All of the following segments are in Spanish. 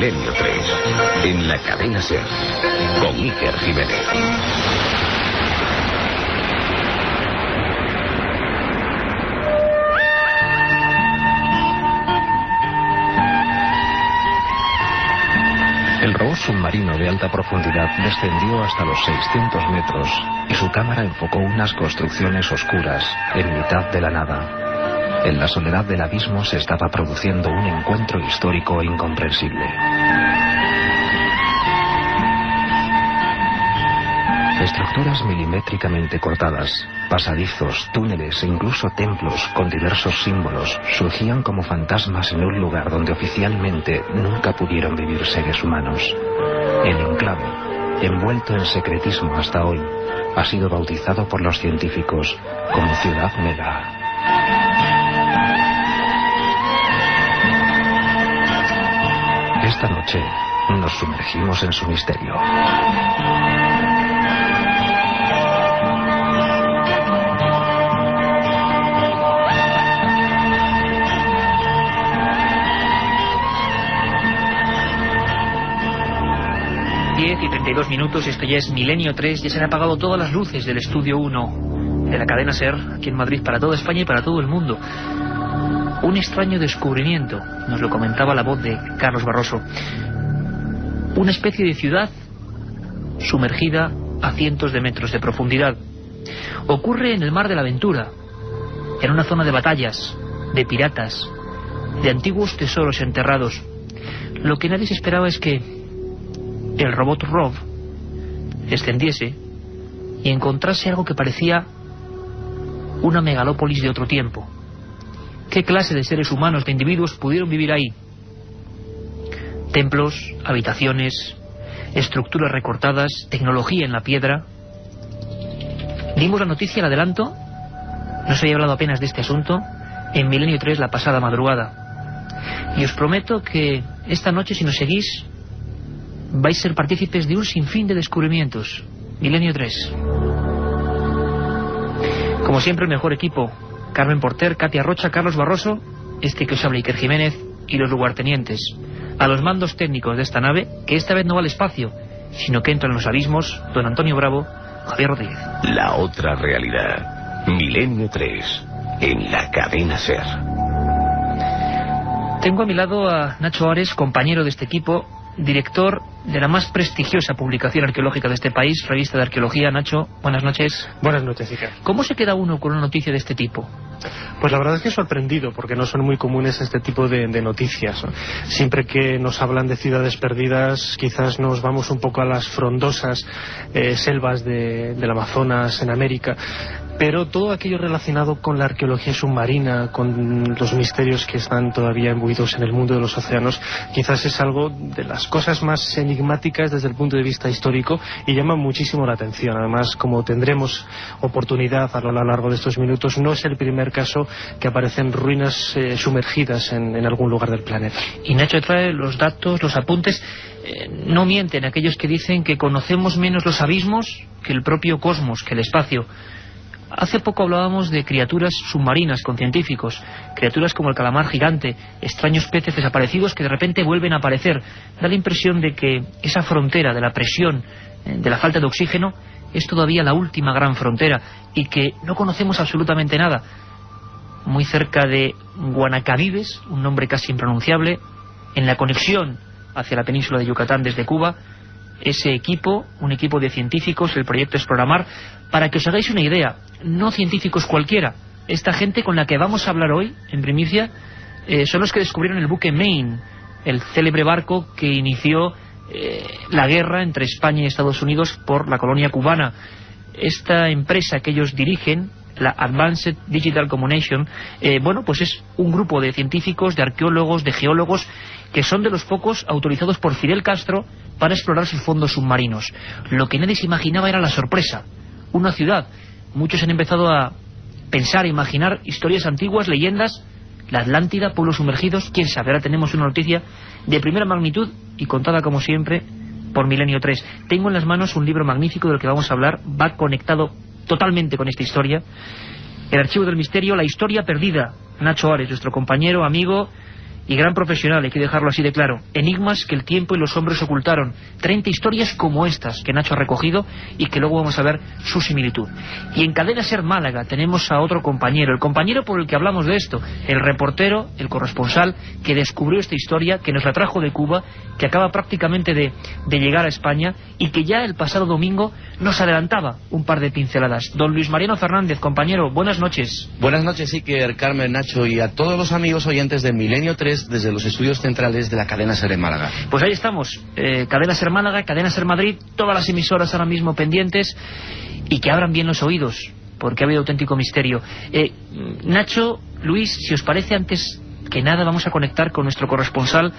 Milenio 3, en la cadena SER, con Iker Jiménez. El robot submarino de alta profundidad descendió hasta los 600 metros y su cámara enfocó unas construcciones oscuras en mitad de la nada. En la soledad del abismo se estaba produciendo un encuentro histórico incomprensible. Estructuras milimétricamente cortadas, pasadizos, túneles e incluso templos con diversos símbolos surgían como fantasmas en un lugar donde oficialmente nunca pudieron vivir seres humanos. El enclave, envuelto en secretismo hasta hoy, ha sido bautizado por los científicos como Ciudad Mega. Esta noche nos sumergimos en su misterio. 10:32 minutos, esto ya es Milenio 3, ya se han apagado todas las luces del estudio 1 de la cadena SER, aquí en Madrid, para toda España y para todo el mundo. Un extraño descubrimiento, nos lo comentaba la voz de Carlos Barroso. Una especie de ciudad sumergida a cientos de metros de profundidad. Ocurre en el mar de la aventura, en una zona de batallas, de piratas, de antiguos tesoros enterrados. Lo que nadie se esperaba es que el robot Rob descendiese y encontrase algo que parecía una megalópolis de otro tiempo. ¿Qué clase de seres humanos, de individuos pudieron vivir ahí? Templos, habitaciones, estructuras recortadas, tecnología en la piedra. Dimos la noticia, el adelanto, no se había hablado apenas de este asunto, en Milenio 3 la pasada madrugada. Y os prometo que esta noche, si nos seguís, vais a ser partícipes de un sinfín de descubrimientos. Milenio 3. Como siempre, el mejor equipo: Carmen Porter, Katia Rocha, Carlos Barroso, este que os habla Iker Jiménez, y los lugartenientes. A los mandos técnicos de esta nave, que esta vez no va al espacio, sino que entra en los abismos, don Antonio Bravo, Javier Rodríguez. La otra realidad. Milenio 3, en la cadena SER. Tengo a mi lado a Nacho Ares, compañero de este equipo, director de la más prestigiosa publicación arqueológica de este país, Revista de Arqueología. Nacho, buenas noches. Buenas noches, Iker. ¿Cómo se queda uno con una noticia de este tipo? Pues la verdad es que sorprendido, porque no son muy comunes este tipo de noticias, ¿no? Siempre que nos hablan de ciudades perdidas, quizás nos vamos un poco a las frondosas selvas del Amazonas en América, pero todo aquello relacionado con la arqueología submarina, con los misterios que están todavía imbuidos en el mundo de los océanos, quizás es algo de las cosas más enigmáticas desde el punto de vista histórico y llama muchísimo la atención. Además, como tendremos oportunidad a lo largo de estos minutos, no es el primer caso que aparecen ruinas sumergidas en algún lugar del planeta. Y Nacho trae los datos, los apuntes. No mienten aquellos que dicen que conocemos menos los abismos que el propio cosmos, que el espacio. Hace poco hablábamos de criaturas submarinas con científicos, criaturas como el calamar gigante, extraños peces desaparecidos que de repente vuelven a aparecer. Da la impresión de que esa frontera de la presión, de la falta de oxígeno, es todavía la última gran frontera y que no conocemos absolutamente nada. Muy cerca de Guanacavives, un nombre casi impronunciable, en la conexión hacia la península de Yucatán desde Cuba, ese equipo, un equipo de científicos, el proyecto Exploramar, para que os hagáis una idea, no científicos cualquiera, esta gente con la que vamos a hablar hoy, en primicia, son los que descubrieron el buque Maine, el célebre barco que inició la guerra entre España y Estados Unidos por la colonia cubana. Esta empresa que ellos dirigen, la Advanced Digital Communication, bueno, pues es un grupo de científicos, de arqueólogos, de geólogos, que son de los pocos autorizados por Fidel Castro para explorar sus fondos submarinos. Lo que nadie se imaginaba era la sorpresa. Una ciudad. Muchos han empezado a pensar, a imaginar historias antiguas, leyendas, la Atlántida, pueblos sumergidos, quién sabe. Ahora tenemos una noticia de primera magnitud y contada como siempre por Milenio 3. Tengo en las manos un libro magnífico del que vamos a hablar, va conectado totalmente con esta historia. El archivo del misterio, la historia perdida. Nacho Ares, nuestro compañero, amigo, y gran profesional, hay que dejarlo así de claro. Enigmas que el tiempo y los hombres ocultaron. 30 historias como estas que Nacho ha recogido y que luego vamos a ver su similitud. Y en Cadena SER Málaga tenemos a otro compañero, el compañero por el que hablamos de esto, el reportero, el corresponsal que descubrió esta historia, que nos la trajo de Cuba, que acaba prácticamente de llegar a España y que ya el pasado domingo nos adelantaba un par de pinceladas. Don Luis Mariano Fernández, compañero, buenas noches. Buenas noches, Iker, Carmen, Nacho y a todos los amigos oyentes de Milenio 3 desde los estudios centrales de la Cadena SER en Málaga. Pues ahí estamos, Cadena SER Málaga, Cadena SER Madrid, todas las emisoras ahora mismo pendientes y que abran bien los oídos, porque ha habido auténtico misterio. Nacho, Luis, si os parece, antes que nada vamos a conectar con nuestro corresponsal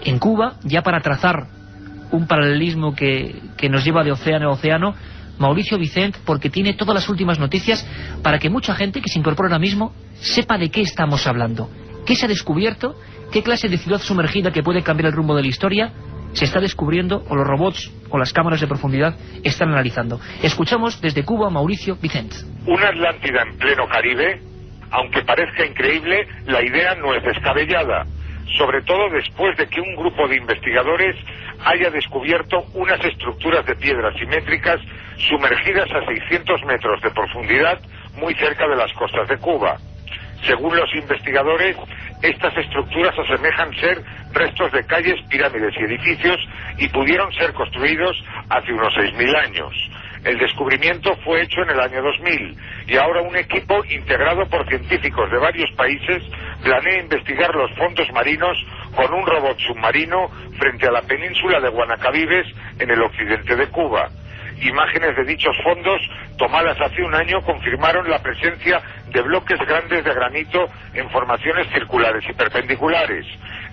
en Cuba, ya para trazar un paralelismo que nos lleva de océano a océano, Mauricio Vicent, porque tiene todas las últimas noticias para que mucha gente que se incorpora ahora mismo sepa de qué estamos hablando, qué se ha descubierto, qué clase de ciudad sumergida que puede cambiar el rumbo de la historia se está descubriendo, o los robots o las cámaras de profundidad están analizando. Escuchamos desde Cuba a Mauricio Vicent. Una Atlántida en pleno Caribe, aunque parezca increíble, la idea no es descabellada, sobre todo después de que un grupo de investigadores haya descubierto unas estructuras de piedras simétricas sumergidas a 600 metros de profundidad muy cerca de las costas de Cuba. Según los investigadores, estas estructuras asemejan ser restos de calles, pirámides y edificios y pudieron ser construidos hace unos 6.000 años. El descubrimiento fue hecho en el año 2000 y ahora un equipo integrado por científicos de varios países planea investigar los fondos marinos con un robot submarino frente a la península de Guanacabibes en el occidente de Cuba. Imágenes de dichos fondos tomadas hace un año confirmaron la presencia de bloques grandes de granito en formaciones circulares y perpendiculares.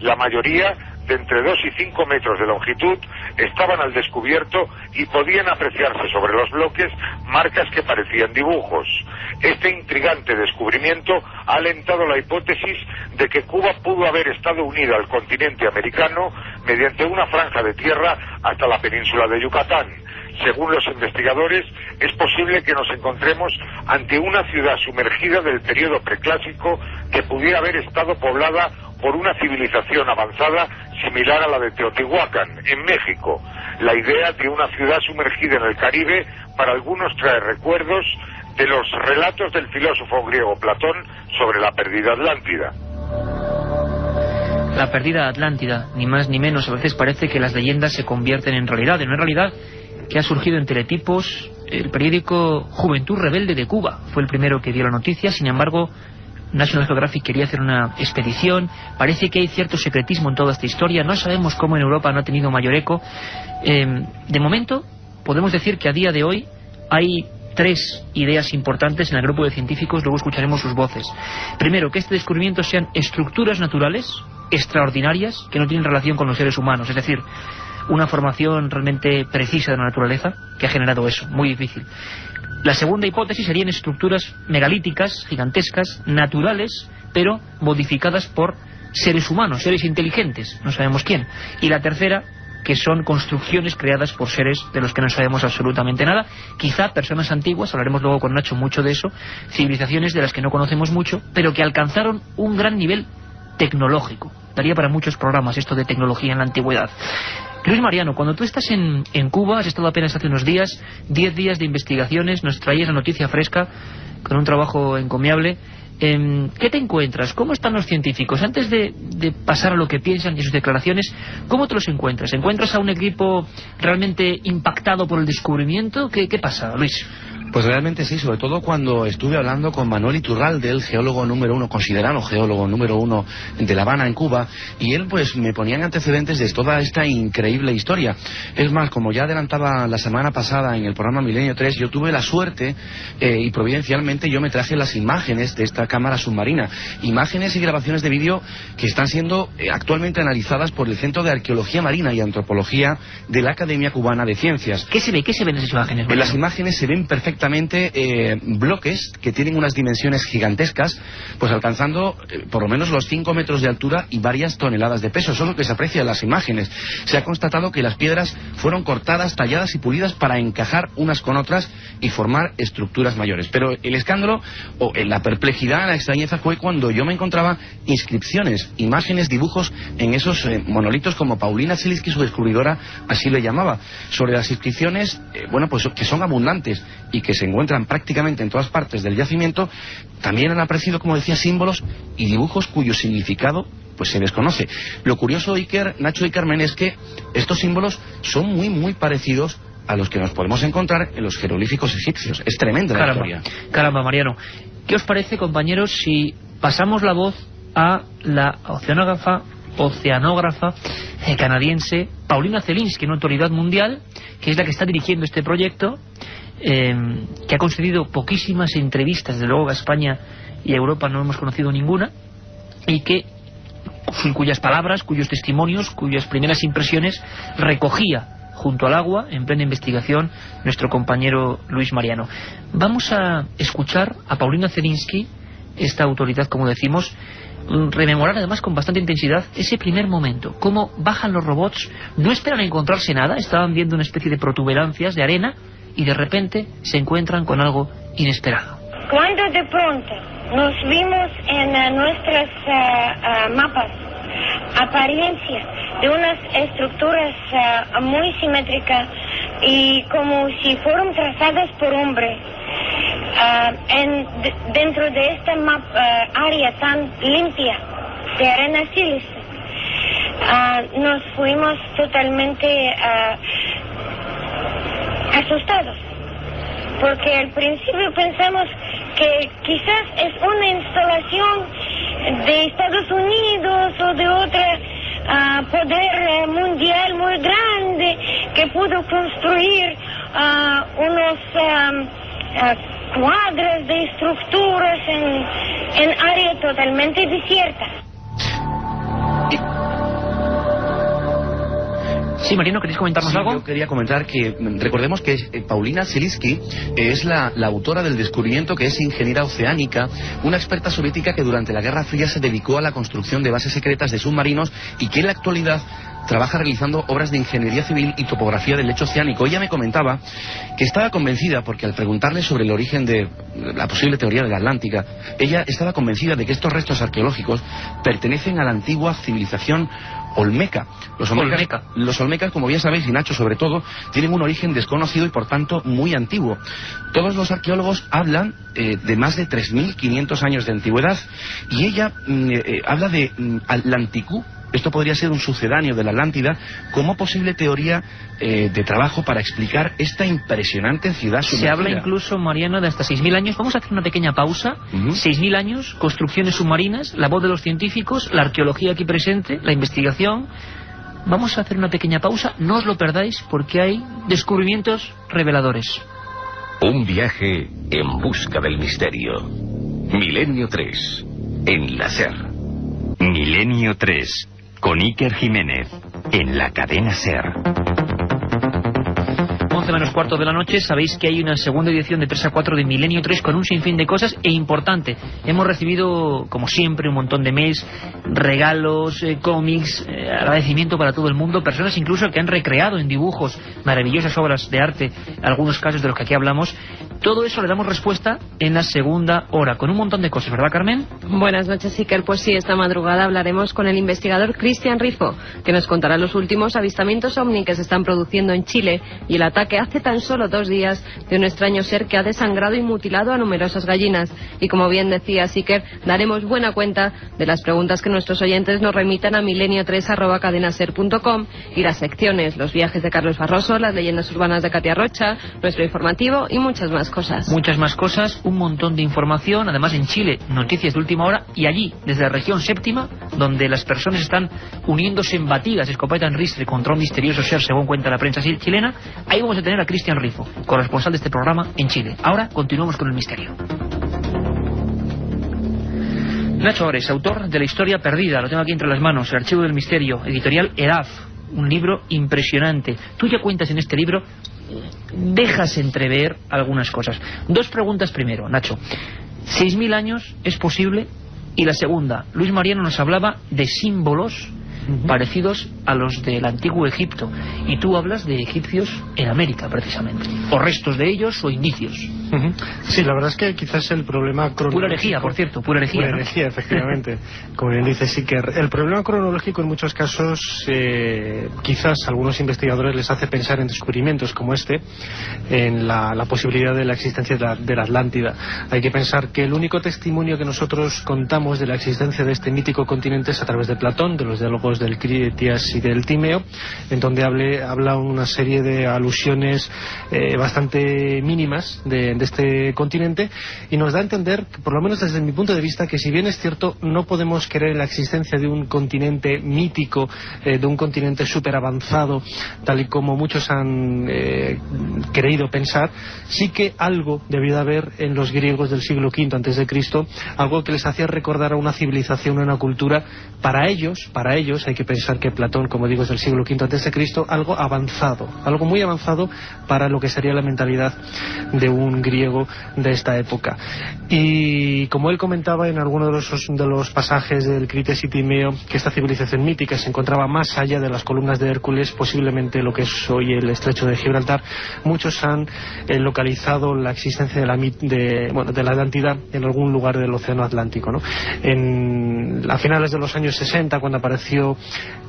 La mayoría, de entre 2 y 5 metros de longitud, estaban al descubierto y podían apreciarse sobre los bloques marcas que parecían dibujos. Este intrigante descubrimiento ha alentado la hipótesis de que Cuba pudo haber estado unida al continente americano mediante una franja de tierra hasta la península de Yucatán. Según los investigadores, es posible que nos encontremos ante una ciudad sumergida del periodo preclásico que pudiera haber estado poblada por una civilización avanzada similar a la de Teotihuacán, en México. La idea de una ciudad sumergida en el Caribe para algunos trae recuerdos de los relatos del filósofo griego Platón sobre la perdida Atlántida. La perdida Atlántida, ni más ni menos. A veces parece que las leyendas se convierten en realidad, que ha surgido en teletipos. El periódico Juventud Rebelde de Cuba fue el primero que dio la noticia. Sin embargo, National Geographic quería hacer una expedición. Parece que hay cierto secretismo en toda esta historia. No sabemos cómo en Europa no ha tenido mayor eco. De momento, podemos decir que a día de hoy hay 3 ideas importantes en el grupo de científicos. Luego escucharemos sus voces. Primero, que este descubrimiento sean estructuras naturales extraordinarias que no tienen relación con los seres humanos. Es decir, una formación realmente precisa de la naturaleza que ha generado eso, muy difícil. La segunda hipótesis serían estructuras megalíticas, gigantescas, naturales, pero modificadas por seres humanos, seres inteligentes, no sabemos quién. Y la tercera, que son construcciones creadas por seres de los que no sabemos absolutamente nada, quizá personas antiguas, hablaremos luego con Nacho mucho de eso, civilizaciones de las que no conocemos mucho, pero que alcanzaron un gran nivel tecnológico. Daría para muchos programas esto de tecnología en la antigüedad. Luis Mariano, cuando tú estás en Cuba, has estado apenas hace unos días, 10 días de investigaciones, nos traías la noticia fresca, con un trabajo encomiable. ¿Qué te encuentras? ¿Cómo están los científicos? Antes de pasar a lo que piensan y a sus declaraciones, ¿cómo te los encuentras? ¿Encuentras a un equipo realmente impactado por el descubrimiento? ¿Qué pasa, Luis? Pues realmente sí, sobre todo cuando estuve hablando con Manuel Iturralde, el geólogo número 1, considerado geólogo número 1 de La Habana, en Cuba, y él pues me ponía en antecedentes de toda esta increíble historia. Es más, como ya adelantaba la semana pasada en el programa Milenio 3, yo tuve la suerte y providencialmente yo me traje las imágenes de esta cámara submarina, imágenes y grabaciones de vídeo que están siendo actualmente analizadas por el Centro de Arqueología Marina y Antropología de la Academia Cubana de Ciencias. ¿Qué se ve? ¿Qué se ven en esas imágenes? En las imágenes se ven perfectamente directamente bloques que tienen unas dimensiones gigantescas, pues alcanzando por lo menos los 5 metros de altura y varias toneladas de peso. Eso es lo que se aprecia en las imágenes. Se ha constatado que las piedras fueron cortadas, talladas y pulidas para encajar unas con otras y formar estructuras mayores. Pero el escándalo, o la perplejidad, la extrañeza, fue cuando yo me encontraba inscripciones, imágenes, dibujos en esos monolitos, como Paulina Zelinsky, su descubridora, así lo llamaba. Sobre las inscripciones, bueno, pues que son abundantes y que se encuentran prácticamente en todas partes del yacimiento, también han aparecido, como decía, símbolos y dibujos cuyo significado pues se desconoce. Lo curioso, Nacho y Carmen, es que estos símbolos son muy, muy parecidos a los que nos podemos encontrar en los jeroglíficos egipcios. Es tremenda la historia. Caramba, Mariano. ¿Qué os parece, compañeros, si pasamos la voz a la oceanógrafa canadiense Paulina Zelinsky, una autoridad mundial, que es la que está dirigiendo este proyecto, que ha concedido poquísimas entrevistas, desde luego a España y a Europa no hemos conocido ninguna, y cuyas palabras, cuyos testimonios, cuyas primeras impresiones recogía junto al agua, en plena investigación, nuestro compañero Luis Mariano. Vamos a escuchar a Paulina Zelinsky, esta autoridad, como decimos, rememorar además con bastante intensidad ese primer momento, cómo bajan los robots, no esperan encontrarse nada, estaban viendo una especie de protuberancias de arena y de repente se encuentran con algo inesperado. Cuando de pronto nos vimos en nuestras mapas apariencia de unas estructuras muy simétricas y como si fueran trazadas por hombre, dentro de esta área tan limpia de arena sílice, nos fuimos totalmente asustados, porque al principio pensamos que quizás es una instalación de Estados Unidos o de otra poder mundial muy grande que pudo construir unos cuadras de estructuras en área totalmente desierta. Sí, Mariano, ¿queréis comentarnos algo? Yo quería comentar que recordemos que Paulina Zelinsky es la autora del descubrimiento, que es ingeniera oceánica, una experta soviética que durante la Guerra Fría se dedicó a la construcción de bases secretas de submarinos y que en la actualidad trabaja realizando obras de ingeniería civil y topografía del lecho oceánico. Ella me comentaba que estaba convencida, porque al preguntarle sobre el origen de la posible teoría de la Atlántica, ella estaba convencida de que estos restos arqueológicos pertenecen a la antigua civilización olmeca. Los olmecas, como bien sabéis, y Nacho sobre todo, tienen un origen desconocido y por tanto muy antiguo. Todos los arqueólogos hablan de más de 3.500 años de antigüedad, y ella habla de Atlanticú. Esto podría ser un sucedáneo de la Atlántida, como posible teoría de trabajo para explicar esta impresionante ciudad sumergida. Se habla incluso, Mariano, de hasta 6.000 años. Vamos a hacer una pequeña pausa. 6.000 años, construcciones submarinas, la voz de los científicos, la arqueología aquí presente, la investigación. Vamos a hacer una pequeña pausa, no os lo perdáis, porque hay descubrimientos reveladores. Un viaje en busca del misterio. Milenio 3, en la SER. Milenio 3, con Iker Jiménez, en la cadena SER. 11 menos cuarto de la noche, sabéis que hay una segunda edición de 3 a 4 de Milenio 3 con un sinfín de cosas, e importante, hemos recibido, como siempre, un montón de mails, regalos, cómics, agradecimiento para todo el mundo, personas incluso que han recreado en dibujos maravillosas obras de arte, algunos casos de los que aquí hablamos. Todo eso le damos respuesta en la segunda hora, con un montón de cosas, ¿verdad, Carmen? Buenas noches, Iker. Pues sí, esta madrugada hablaremos con el investigador Cristian Rifo, que nos contará los últimos avistamientos ovni que se están produciendo en Chile y el ataque hace tan solo 2 días de un extraño ser que ha desangrado y mutilado a numerosas gallinas. Y como bien decía Iker, daremos buena cuenta de las preguntas que nuestros oyentes nos remitan a milenio3@cadenaser.com y las secciones, los viajes de Carlos Barroso, las leyendas urbanas de Katia Rocha, nuestro informativo y muchas más cosas. Muchas más cosas, un montón de información, además en Chile, noticias de última hora, y allí, desde la región séptima, donde las personas están uniéndose en batidas, escopeta en ristre contra un misterioso ser, según cuenta la prensa chilena, ahí vamos a tener a Cristian Rifo, corresponsal de este programa en Chile. Ahora continuamos con el misterio. Nacho Ores, autor de La historia perdida, lo tengo aquí entre las manos, El archivo del misterio, editorial EDAF, un libro impresionante. Tú ya cuentas en este libro dejas entrever algunas cosas. Dos preguntas primero, Nacho. ¿6.000 años es posible? Y la segunda, Luis Mariano nos hablaba de símbolos parecidos a los del antiguo Egipto, y tú hablas de egipcios en América precisamente, o restos de ellos o indicios. Sí, la verdad es que quizás el problema cronológico... Pura herejía, por cierto, pura herejía. Pura ¿no? herejía, efectivamente, como bien dice Siker. El problema cronológico en muchos casos, quizás a algunos investigadores les hace pensar en descubrimientos como este, en la posibilidad de la existencia de la Atlántida. Hay que pensar que el único testimonio que nosotros contamos de la existencia de este mítico continente es a través de Platón, de los diálogos del Critias y del Timeo, en donde habla una serie de alusiones bastante mínimas de este continente, y nos da a entender, por lo menos desde mi punto de vista, que si bien es cierto, no podemos creer en la existencia de un continente mítico, de un continente súper avanzado, tal y como muchos han creído pensar, sí que algo debió de haber en los griegos del siglo V a.C., algo que les hacía recordar a una civilización, a una cultura, para ellos hay que pensar que Platón, como digo, es del siglo V a.C., algo avanzado, algo muy avanzado para lo que sería la mentalidad de un griego de esta época. Y como él comentaba en alguno de los pasajes del Critias y Timeo, que esta civilización mítica se encontraba más allá de las columnas de Hércules, posiblemente lo que es hoy el estrecho de Gibraltar. Muchos han localizado la existencia de la Atlántida en algún lugar del océano Atlántico, ¿no? A finales de los años 60, cuando apareció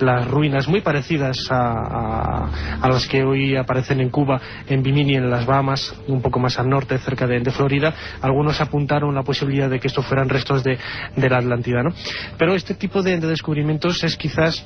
las ruinas muy parecidas a las que hoy aparecen en Cuba, en Bimini, en las Bahamas, un poco más al norte, cerca de Florida, algunos apuntaron la posibilidad de que esto fueran restos de la Atlántida, ¿no? Pero este tipo de descubrimientos es quizás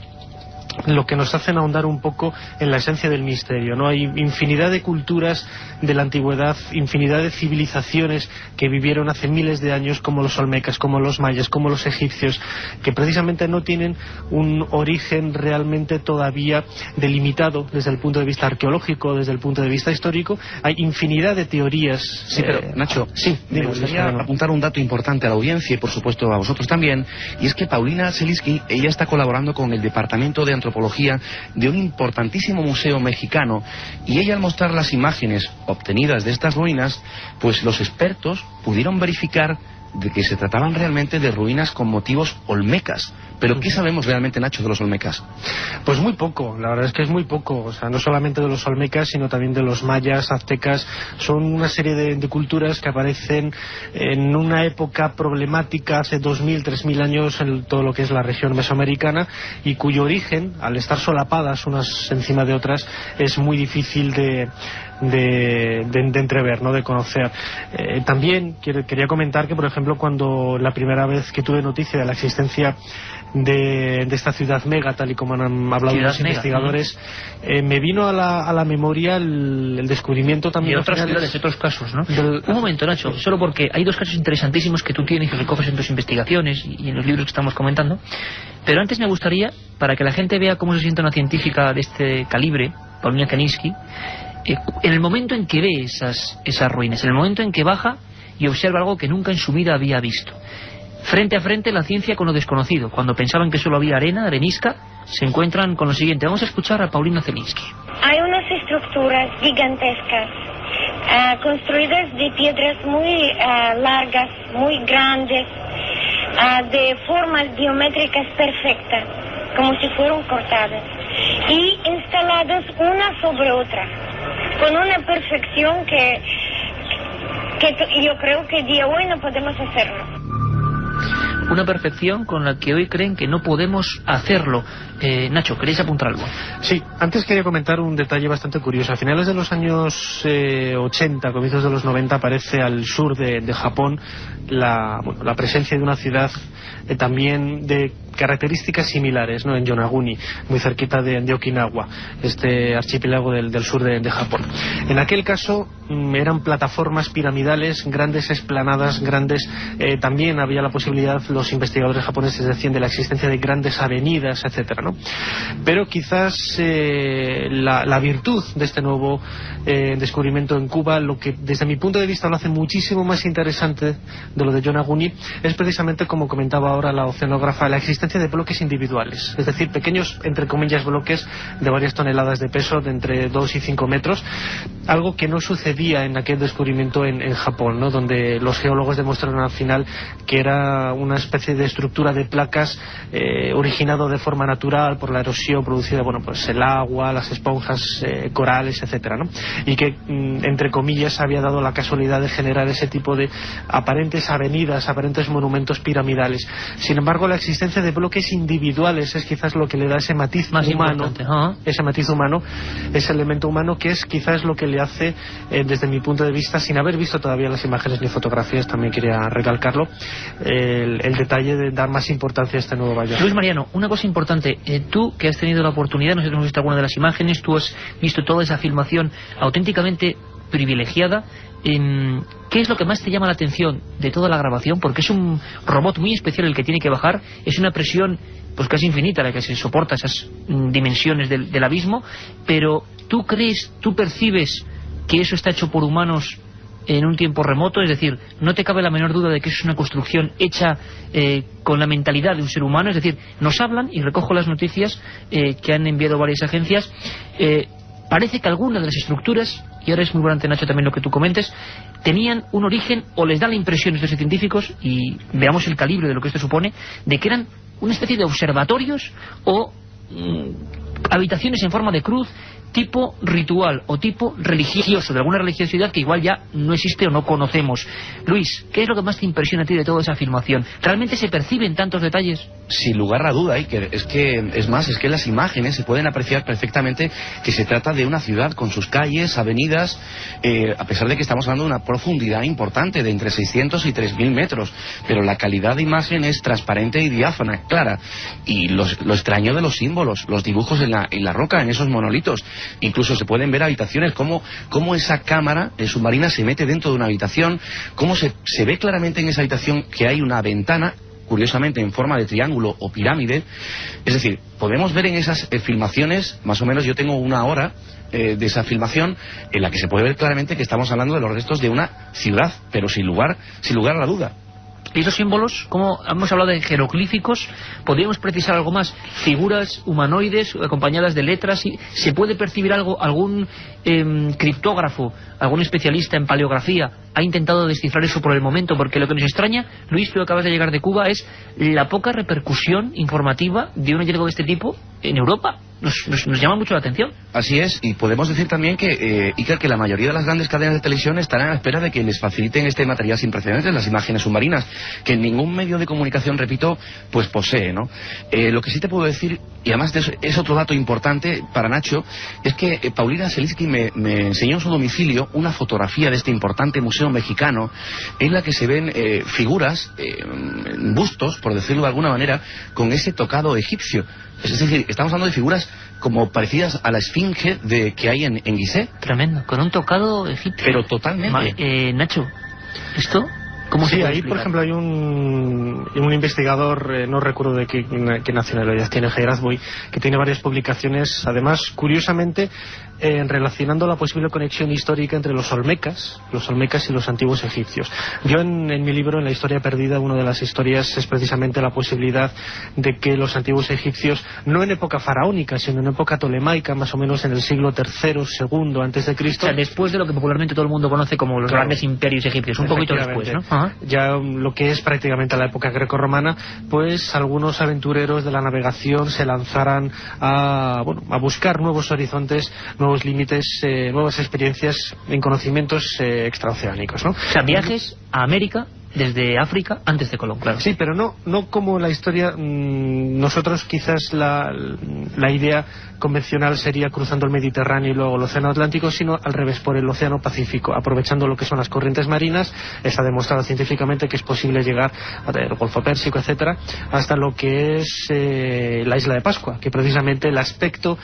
lo que nos hacen ahondar un poco en la esencia del misterio, ¿no? Hay infinidad de culturas de la antigüedad, infinidad de civilizaciones que vivieron hace miles de años, como los olmecas, como los mayas, como los egipcios, que precisamente no tienen un origen realmente todavía delimitado desde el punto de vista arqueológico, desde el punto de vista histórico. Hay infinidad de teorías. Sí, pero Nacho, me gustaría apuntar un dato importante a la audiencia y por supuesto a vosotros también, y es que Paulina Zelinsky, ella está colaborando con el Departamento de Antropología de un importantísimo museo mexicano, y ella, al mostrar las imágenes obtenidas de estas ruinas, pues los expertos pudieron verificar de que se trataban realmente de ruinas con motivos olmecas. ¿Pero qué sabemos realmente, Nacho, de los olmecas? Pues muy poco, la verdad es que es muy poco. O sea, no solamente de los olmecas, sino también de los mayas, aztecas. Son una serie de culturas que aparecen en una época problemática hace 2.000, 3.000 años en todo lo que es la región mesoamericana, y cuyo origen, al estar solapadas unas encima de otras, es muy difícil de entrever, ¿no? De conocer. También quería comentar que, por ejemplo, cuando la primera vez que tuve noticia de la existencia de esta ciudad mega, tal y como han hablado los investigadores, me vino a la memoria el descubrimiento también de otras ciudades, de otros casos, ¿no? Un momento, Nacho, solo porque hay dos casos interesantísimos que tú tienes, que recoges en tus investigaciones y en los libros que estamos comentando, pero antes me gustaría, para que la gente vea cómo se siente una científica de este calibre, Paulina Zelinsky, en el momento en que ve esas ruinas, en el momento en que baja y observa algo que nunca en su vida había visto. Frente a frente la ciencia con lo desconocido. Cuando pensaban que solo había arena, arenisca, se encuentran con lo siguiente. Vamos a escuchar a Paulina Zelinsky. Hay unas estructuras gigantescas, construidas de piedras muy largas, muy grandes, de formas geométricas perfectas, como si fueran cortadas, y instaladas una sobre otra, con una perfección que yo creo que día hoy no podemos hacerlo. Una perfección con la que hoy creen que no podemos hacerlo. Nacho, ¿queréis apuntar algo? Sí, antes quería comentar un detalle bastante curioso. A finales de los años 80, comienzos de los 90, aparece al sur de Japón la presencia de una ciudad también de características similares, ¿no? En Yonaguni, muy cerquita de Okinawa, este archipiélago del sur de Japón. En aquel caso eran plataformas piramidales, grandes esplanadas, grandes. También había la posibilidad, los investigadores japoneses decían, de la existencia de grandes avenidas, etcétera, ¿no? Pero quizás la virtud de este nuevo descubrimiento en Cuba, lo que desde mi punto de vista lo hace muchísimo más interesante de lo de Yonaguni, es precisamente, como comentaba ahora la oceanógrafa, la existencia existencia de bloques individuales, es decir, pequeños, entre comillas, bloques de varias toneladas de peso, de entre 2 y 5 metros, algo que no sucedía en aquel descubrimiento en Japón, ¿no?, donde los geólogos demostraron al final que era una especie de estructura de placas originado de forma natural por la erosión producida, bueno, pues el agua, las esponjas, corales, etcétera, ¿no? Y que, entre comillas, había dado la casualidad de generar ese tipo de aparentes avenidas, aparentes monumentos piramidales. Sin embargo, la existencia de bloques individuales es quizás lo que le da ese matiz más humano, ese matiz humano, ese elemento humano que es quizás lo que le hace, desde mi punto de vista, sin haber visto todavía las imágenes ni fotografías, también quería recalcarlo, el detalle de dar más importancia a este nuevo valle. Luis Mariano, una cosa importante, tú que has tenido la oportunidad, nosotros hemos visto alguna de las imágenes, tú has visto toda esa filmación auténticamente privilegiada, ¿qué es lo que más te llama la atención de toda la grabación? Porque es un robot muy especial el que tiene que bajar, es una presión pues casi infinita la que se soporta esas dimensiones del abismo, pero ¿tú crees, tú percibes que eso está hecho por humanos en un tiempo remoto? Es decir, no te cabe la menor duda de que eso es una construcción hecha con la mentalidad de un ser humano. Es decir, nos hablan, y recojo las noticias que han enviado varias agencias, parece que algunas de las estructuras, y ahora es muy importante, Nacho, también lo que tú comentes, tenían un origen, o les da la impresión a estos científicos, y veamos el calibre de lo que esto supone, de que eran una especie de observatorios o habitaciones en forma de cruz, tipo ritual o tipo religioso, de alguna religiosidad que igual ya no existe o no conocemos. Luis, ¿qué es lo que más te impresiona a ti de toda esa filmación? ¿Realmente se perciben tantos detalles? Sin lugar a duda, Iker, es que en las imágenes se pueden apreciar perfectamente que se trata de una ciudad con sus calles, avenidas, a pesar de que estamos hablando de una profundidad importante de entre 600 y 3000 metros, pero la calidad de imagen es transparente y diáfana, clara, y lo extraño de los símbolos, los dibujos en la roca, en esos monolitos. Incluso se pueden ver habitaciones, cómo esa cámara submarina se mete dentro de una habitación, cómo se ve claramente en esa habitación que hay una ventana, curiosamente en forma de triángulo o pirámide. Es decir, podemos ver en esas filmaciones, más o menos yo tengo una hora de esa filmación, en la que se puede ver claramente que estamos hablando de los restos de una ciudad, pero sin lugar a la duda. ¿Y esos símbolos, como hemos hablado de jeroglíficos, podríamos precisar algo más? Figuras humanoides acompañadas de letras, ¿se puede percibir algo? ¿Algún criptógrafo, algún especialista en paleografía ha intentado descifrar eso por el momento? Porque lo que nos extraña, Luis, tú acabas de llegar de Cuba, es la poca repercusión informativa de un hallazgo de este tipo en Europa. Nos llama mucho la atención. Así es, y podemos decir también que, Iker, que la mayoría de las grandes cadenas de televisión estarán a la espera de que les faciliten este material sin precedentes, las imágenes submarinas, que ningún medio de comunicación, repito, pues posee, ¿no? Lo que sí te puedo decir, y además es otro dato importante para Nacho, es que Paulina Selinsky me enseñó en su domicilio una fotografía de este importante museo mexicano, en la que se ven figuras, bustos, por decirlo de alguna manera, con ese tocado egipcio. Es decir, estamos hablando de figuras como parecidas a la esfinge que hay en Gizeh. Tremendo, con un tocado egipcio. Pero totalmente. Nacho, ¿esto cómo se puede ahí, explicar? por ejemplo, hay un investigador, no recuerdo de qué nacionalidad tiene, Gerazboy, que tiene varias publicaciones, además, curiosamente, relacionando la posible conexión histórica entre los olmecas y los antiguos egipcios. Yo en mi libro, en La historia perdida, una de las historias es precisamente la posibilidad de que los antiguos egipcios, no en época faraónica, sino en época tolemaica, más o menos en el siglo III, II antes de Cristo. O sea, después de lo que popularmente todo el mundo conoce como los grandes imperios egipcios, un poquito después, ¿no? Ajá. Ya lo que es prácticamente la época grecorromana, pues algunos aventureros de la navegación se lanzaran a buscar nuevos horizontes, nuevos límites, nuevas experiencias en conocimientos extraoceánicos, ¿no? O sea, viajes a América desde África antes de Colón, claro. Sí, pero no como la historia. Nosotros quizás la idea convencional sería cruzando el Mediterráneo y luego el Océano Atlántico, sino al revés, por el Océano Pacífico, aprovechando lo que son las corrientes marinas. Está demostrado científicamente que es posible llegar al Golfo Pérsico, etcétera, hasta lo que es la isla de Pascua, que precisamente el aspecto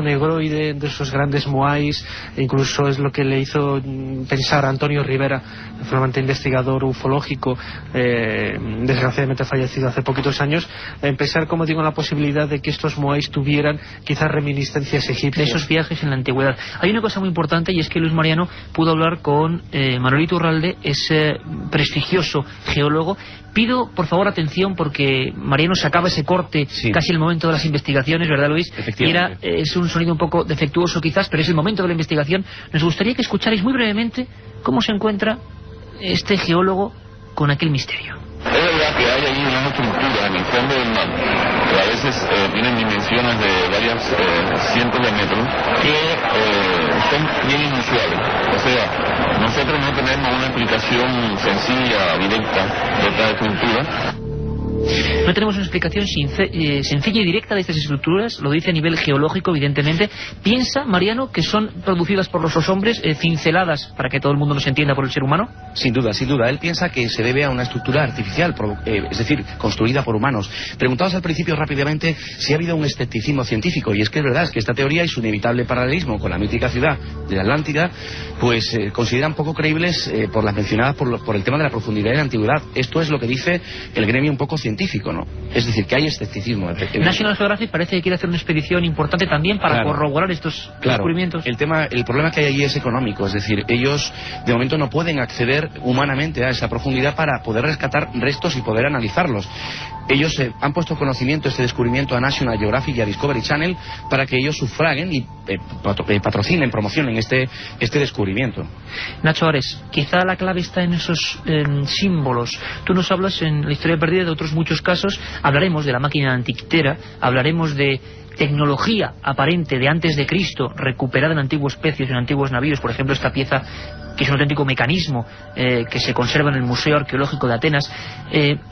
negroide de esos grandes moais incluso es lo que le hizo pensar a Antonio Rivera, flamante investigador investigador ufológico, desgraciadamente fallecido hace poquitos años, pensar, como digo, en la posibilidad de que estos moais tuvieran quizás reminiscencias egipcias. De esos viajes en la antigüedad. Hay una cosa muy importante, y es que Luis Mariano pudo hablar con Manuel Iturralde, ese prestigioso geólogo. Pido, por favor, atención, porque Mariano sacaba ese corte casi el momento de las investigaciones, ¿verdad, Luis? Efectivamente. Es un sonido un poco defectuoso quizás, pero es el momento de la investigación. Nos gustaría que escucharais muy brevemente cómo se encuentra este geólogo con aquel misterio. Es verdad que hay ahí una estructura en el fondo del mar, que a veces tienen dimensiones de varias cientos de metros, que son bien inusuales. O sea, nosotros no tenemos una explicación sencilla, directa de esta estructura. No tenemos una explicación sencilla y directa de estas estructuras, lo dice a nivel geológico, evidentemente. Piensa, Mariano, que son producidas por los hombres, cinceladas, para que todo el mundo nos entienda, por el ser humano. Sin duda, sin duda. Él piensa que se debe a una estructura artificial, es decir, construida por humanos. Preguntados al principio rápidamente si ha habido un escepticismo científico, y es que es verdad, es que esta teoría y su inevitable paralelismo con la mítica ciudad de la Atlántida, pues consideran poco creíbles por las mencionadas por el tema de la profundidad y la antigüedad. Esto es lo que dice el gremio un poco científico, ¿no? Es decir, que hay escepticismo. National Geographic parece que quiere hacer una expedición importante también para corroborar estos descubrimientos. El problema que hay allí es económico, es decir, ellos de momento no pueden acceder humanamente a esa profundidad para poder rescatar restos y poder analizarlos. Ellos han puesto conocimiento, este descubrimiento, a National Geographic y a Discovery Channel para que ellos sufraguen y patrocinen, promocionen este descubrimiento. Nacho Ares, quizá la clave está en esos símbolos. Tú nos hablas en la historia perdida de otros muchos casos. Hablaremos de la máquina antiquitera, hablaremos de tecnología aparente de antes de Cristo recuperada en antiguos pecios, en antiguos navíos. Por ejemplo, esta pieza que es un auténtico mecanismo que se conserva en el Museo Arqueológico de Atenas.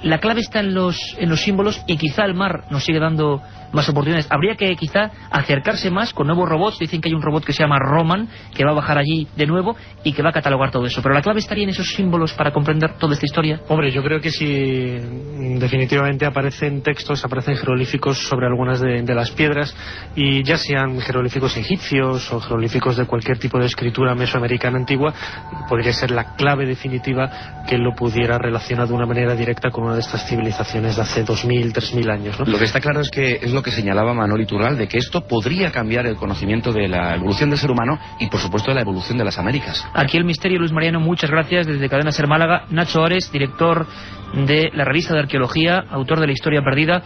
La clave está en los símbolos, y quizá el mar nos sigue dando más oportunidades. Habría que quizá acercarse más con nuevos robots. Dicen que hay un robot que se llama Roman, que va a bajar allí de nuevo y que va a catalogar todo eso. Pero la clave estaría en esos símbolos para comprender toda esta historia. Hombre, yo creo que si definitivamente aparecen textos, aparecen jeroglíficos sobre algunas de las piedras, y ya sean jeroglíficos egipcios o jeroglíficos de cualquier tipo de escritura mesoamericana antigua, podría ser la clave definitiva que lo pudiera relacionar de una manera directa con una de estas civilizaciones de hace 2000, 3000 años, ¿no? Lo que está claro es que es lo que señalaba Manuel Iturralde, de que esto podría cambiar el conocimiento de la evolución del ser humano y, por supuesto, de la evolución de las Américas. Aquí el misterio, Luis Mariano, muchas gracias. Desde Cadena Ser Málaga, Nacho Ares, director de la revista de arqueología, autor de La Historia Perdida.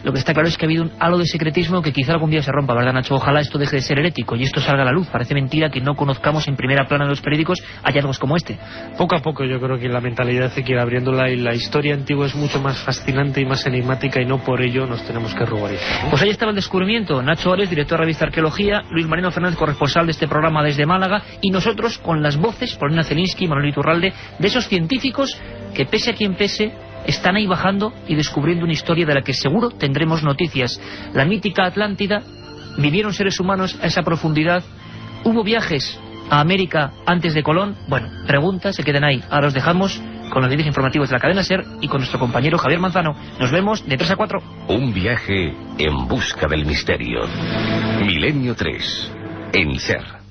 Lo que está claro es que ha habido un halo de secretismo que quizá algún día se rompa, ¿verdad, Nacho? Ojalá esto deje de ser herético y esto salga a la luz. Parece mentira que no conozcamos en primera plana en los periódicos hallazgos como este. Poco a poco yo creo que la mentalidad se quiere abriéndola, y la historia antigua es mucho más fascinante y más enigmática, y no por ello nos tenemos que ruborizar, ¿no? Pues ahí estaba el descubrimiento. Nacho Ares, director de la revista Arqueología, Luis Mariano Fernández, corresponsal de este programa desde Málaga, y nosotros con las voces, Paulina Zelinsky, Manuel Iturralde, de esos científicos que, pese a quien pese, están ahí bajando y descubriendo una historia de la que seguro tendremos noticias. La mítica Atlántida, ¿vivieron seres humanos a esa profundidad? ¿Hubo viajes a América antes de Colón? Bueno, preguntas se quedan ahí. Ahora os dejamos con los vídeos informativos de la cadena SER y con nuestro compañero Javier Manzano. Nos vemos de 3 a 4. Un viaje en busca del misterio. Milenio 3 en SER.